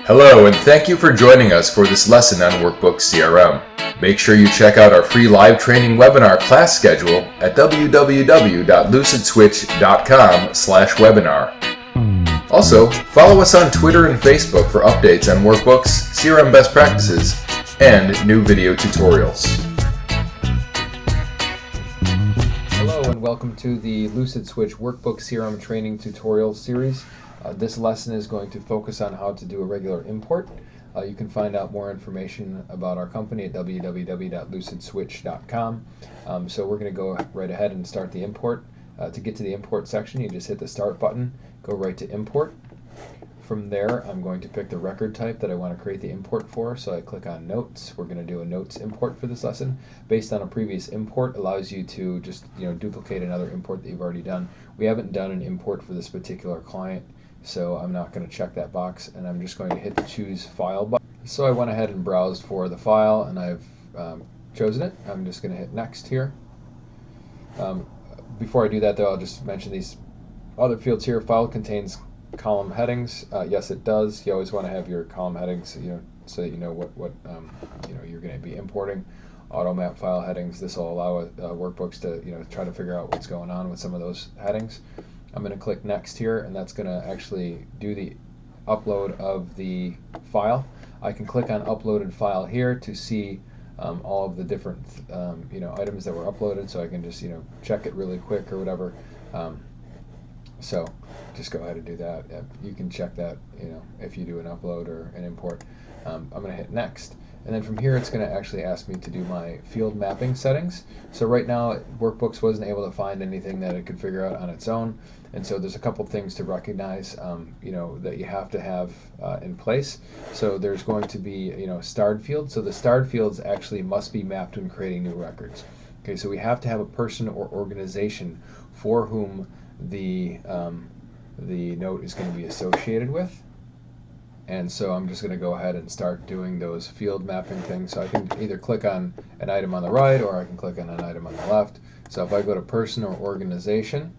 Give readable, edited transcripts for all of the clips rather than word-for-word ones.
Hello, and thank you for joining us for this lesson on Workbooks CRM. Make sure you check out our free live training webinar class schedule at www.lucidswitch.com/webinar. Also, follow us on Twitter and Facebook for updates on workbooks, CRM best practices, and new video tutorials. Hello and welcome to the Lucid Switch Workbook CRM training tutorial series. This lesson is going to focus on how to do a regular import. You can find out more information about our company at www.lucidswitch.com. So we're going to go right ahead and start the import. To get to the import section, you just hit the start button, go right to import. From there, I'm going to pick the record type that I want to create the import for, so I click on Notes. We're going to do a Notes import for this lesson. Based on a previous import, allows you to just duplicate another import that you've already done. We haven't done an import for this particular client, so I'm not going to check that box, and I'm just going to hit the Choose File button. So I went ahead and browsed for the file, and I've chosen it. I'm just going to hit Next here. Before I do that, though, I'll just mention these other fields here. File contains column headings. Yes, it does. You always want to have your column headings, so that you know what you're going to be importing. Auto map file headings. This will allow workbooks to try to figure out what's going on with some of those headings. I'm going to click Next here, and that's going to actually do the upload of the file. I can click on Uploaded File here to see all of the different items that were uploaded, so I can just check it really quick or whatever. So just go ahead and do that. You can check that if you do an upload or an import. I'm going to hit Next, and then from here it's going to actually ask me to do my field mapping settings. So right now Workbooks wasn't able to find anything that it could figure out on its own, and so there's a couple things to recognize that you have to have in place. So there's going to be starred field. So the starred fields actually must be mapped when creating new records. Okay, so we have to have a person or organization for whom the note is going to be associated with. And so I'm just going to go ahead and start doing those field mapping things. So I can either click on an item on the right, or I can click on an item on the left. So if I go to person or organization,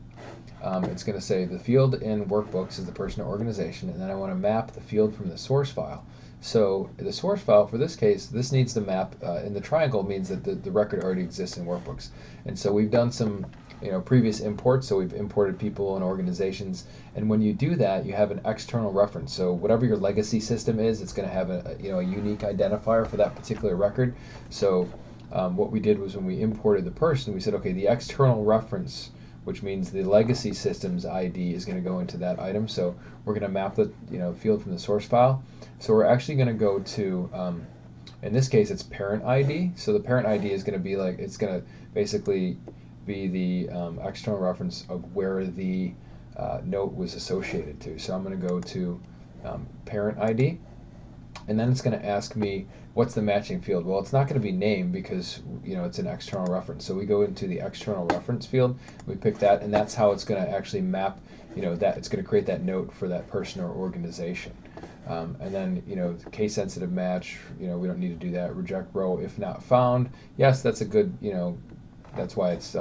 it's going to say the field in Workbooks is the person or organization, and then I want to map the field from the source file. So the source file for this case, this needs to map, and the triangle means that the record already exists in Workbooks. And so we've done some previous imports, so we've imported people and organizations, and when you do that, you have an external reference. So whatever your legacy system is, it's going to have a unique identifier for that particular record. So what we did was, when we imported the person, we said, okay, the external reference, which means the legacy system's ID, is going to go into that item. So we're going to map the field from the source file. So we're actually going to go to, in this case, it's parent ID. So the parent ID is going to be it's going to basically be the external reference of where the note was associated to. So I'm going to go to parent ID, and then it's going to ask me what's the matching field. Well, it's not going to be name because it's an external reference. So we go into the external reference field, we pick that, and that's how it's going to actually map. That it's going to create that note for that person or organization. And then case sensitive match. We don't need to do that. Reject row if not found. Yes, that's a good that's why it's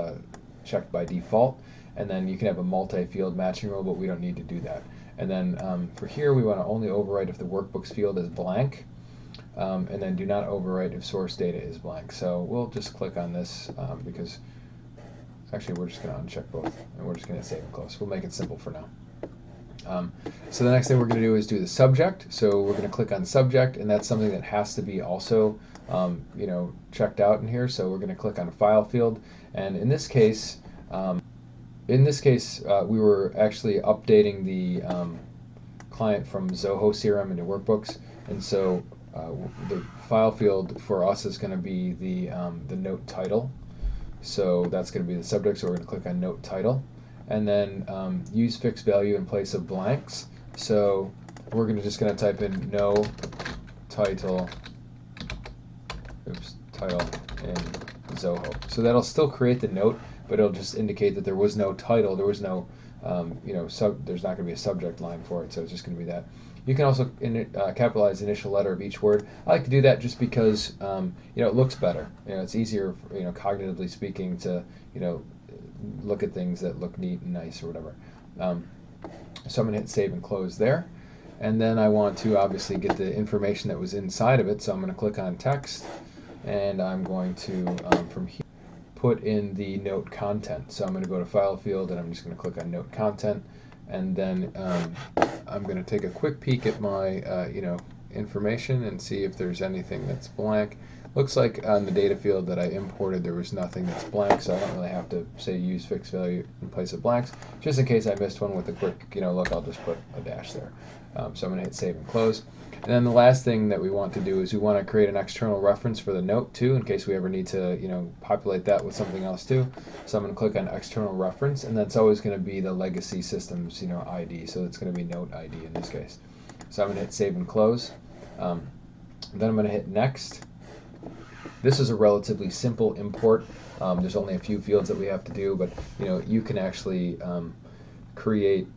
checked by default. And then you can have a multi-field matching rule, but we don't need to do that. And then for here, we want to only overwrite if the Workbooks field is blank, and then do not overwrite if source data is blank. So we'll just click on this because actually we're just going to uncheck both, and we're just going to save and close. We'll make it simple for now. So the next thing we're going to do is do the subject. So we're going to click on subject, and that's something that has to be also checked out in here. So we're going to click on file field, and in this case we were actually updating the client from Zoho CRM into Workbooks, and so the file field for us is going to be the note title. So that's going to be the subject. So we're going to click on note title, and then use fixed value in place of blanks. So we're just going to type in no title in Zoho. So that'll still create the note, but it'll just indicate that there was no title, there was no, there's not going to be a subject line for it, so it's just going to be that. You can also capitalize the initial letter of each word. I like to do that just because, it looks better. It's easier, cognitively speaking, to, look at things that look neat and nice or whatever. So I'm going to hit save and close there. And then I want to obviously get the information that was inside of it, so I'm going to click on text, and I'm going to, from here, put in the note content. So I'm going to go to File field, and I'm just going to click on Note Content, and then I'm going to take a quick peek at my information and see if there's anything that's blank. Looks like on the data field that I imported there was nothing that's blank, so I don't really have to say use fixed value in place of blanks. Just in case I missed one with a quick look, I'll just put a dash there. So I'm going to hit save and close. And then the last thing that we want to do is we want to create an external reference for the note too, in case we ever need to populate that with something else too. So I'm going to click on external reference, and that's always going to be the legacy system's ID. So it's going to be note ID in this case. So I'm going to hit save and close. Then I'm going to hit next. This is a relatively simple import. There's only a few fields that we have to do, but you can actually create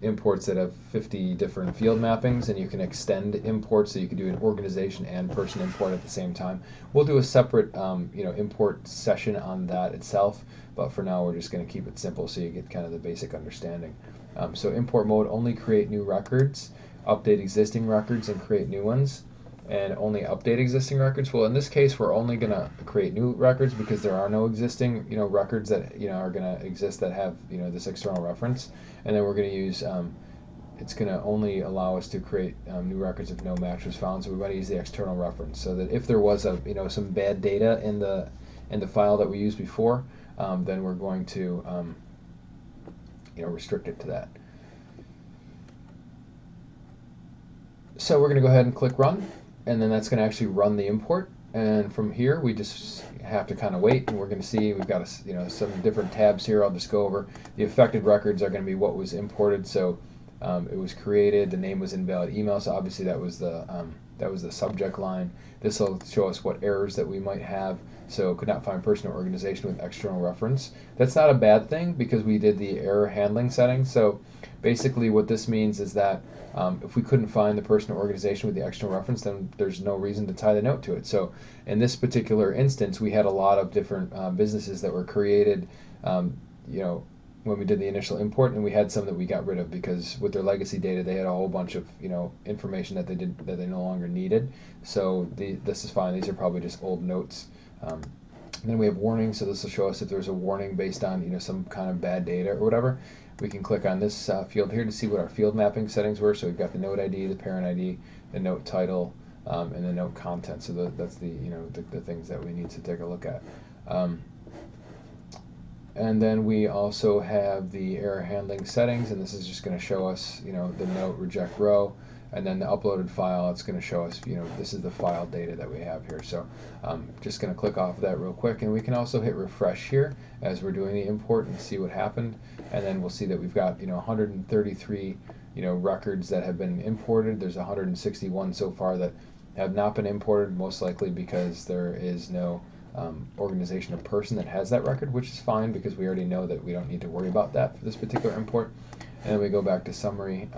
imports that have 50 different field mappings, and you can extend imports, so you can do an organization and person import at the same time. We'll do a separate import session on that itself, but for now we're just going to keep it simple so you get kind of the basic understanding. So import mode, only create new records, update existing records and create new ones, and only update existing records. Well, in this case we're only going to create new records because there are no existing records that are going to exist that have this external reference. And then we're going to use it's going to only allow us to create new records if no match was found. So we want to use the external reference, so that if there was some bad data in the file that we used before, then we're going to restrict it to that. So we're going to go ahead and click run, and then that's going to actually run the import. And from here we just have to kind of wait, and we're going to see we've got some different tabs here. I'll just go over. The affected records are going to be what was imported. So it was created, the name was invalid email, so obviously that was the subject line. This will show us what errors that we might have. So could not find person or organization with external reference. That's not a bad thing because we did the error handling settings. So basically what this means is that if we couldn't find the person or organization with the external reference, then there's no reason to tie the note to it. So in this particular instance, we had a lot of different businesses that were created when we did the initial import, and we had some that we got rid of because with their legacy data they had a whole bunch of information that they no longer needed. So this is fine. These are probably just old notes. Then we have warnings, so this will show us if there's a warning based on some kind of bad data or whatever. We can click on this field here to see what our field mapping settings were. So we've got the note ID, the parent ID, the note title, and the note content. So that's the things that we need to take a look at. And then we also have the error handling settings, and this is just going to show us the note reject row. And then the uploaded file, it's going to show us, this is the file data that we have here. So just going to click off of that real quick, and we can also hit refresh here as we're doing the import and see what happened. And then we'll see that we've got 133 records that have been imported. There's 161 so far that have not been imported, most likely because there is no organization or person that has that record, which is fine because we already know that we don't need to worry about that for this particular import. And then we go back to summary.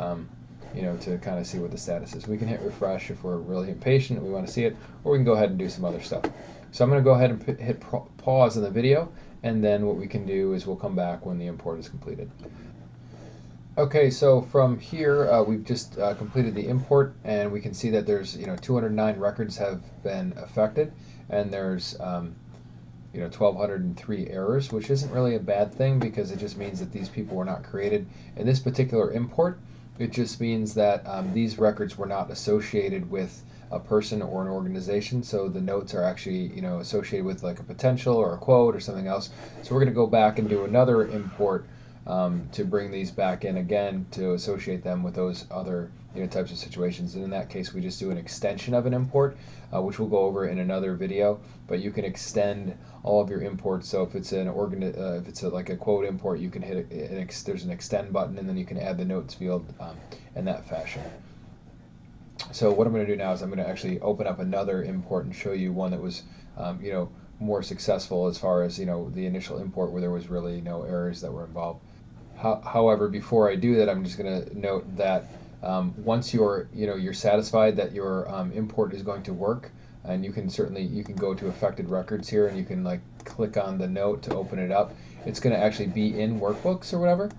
To kind of see what the status is. We can hit refresh if we're really impatient and we want to see it, or we can go ahead and do some other stuff. So I'm going to go ahead and hit pause in the video, and then what we can do is we'll come back when the import is completed. Okay, so from here we've just completed the import, and we can see that there's 209 records have been affected, and there's 1,203 errors, which isn't really a bad thing because it just means that these people were not created in this particular import. It just means that these records were not associated with a person or an organization, so the notes are actually associated with like a potential or a quote or something else. So we're going to go back and do another import to bring these back in again to associate them with those other types of situations. And in that case, we just do an extension of an import, which we'll go over in another video. But you can extend all of your imports. So if it's like a quote import, you can hit there's an extend button, and then you can add the notes field in that fashion. So what I'm going to do now is I'm going to actually open up another import and show you one that was more successful as far as the initial import where there was really no errors that were involved. However, before I do that, I'm just going to note that once you're satisfied that your import is going to work, and you can go to affected records here, and you can click on the note to open it up, it's going to actually be in Workbooks or whatever.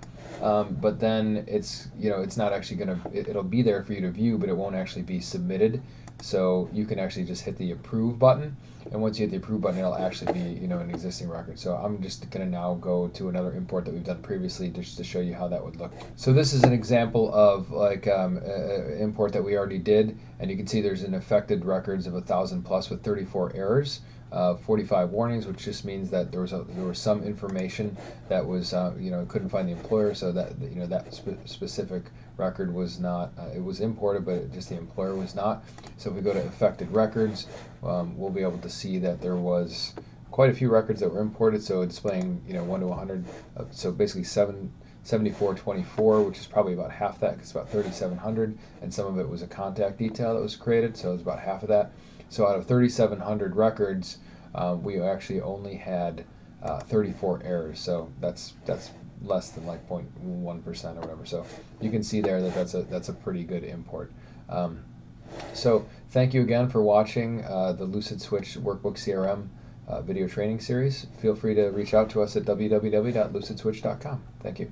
But then it's not actually going to, it'll be there for you to view, but it won't actually be submitted. So you can actually just hit the approve button, and once you hit the approve button, it'll actually be an existing record. So I'm just going to now go to another import that we've done previously just to show you how that would look. So this is an example of like import that we already did, and you can see there's an affected records of 1,000 plus with 34 errors. 45 warnings, which just means that there was some information that was couldn't find the employer, so that that specific record was not it was imported, but just the employer was not. So if we go to affected records, we'll be able to see that there was quite a few records that were imported. So displaying 1 to 100, so basically 7424, which is probably about half that, because it's about 3,700, and some of it was a contact detail that was created, so it's about half of that. So out of 3,700 records, we actually only had 34 errors. So that's less than like 0.1% or whatever. So you can see there that that's a pretty good import. So thank you again for watching the Lucid Switch Workbook CRM video training series. Feel free to reach out to us at www.lucidswitch.com. Thank you.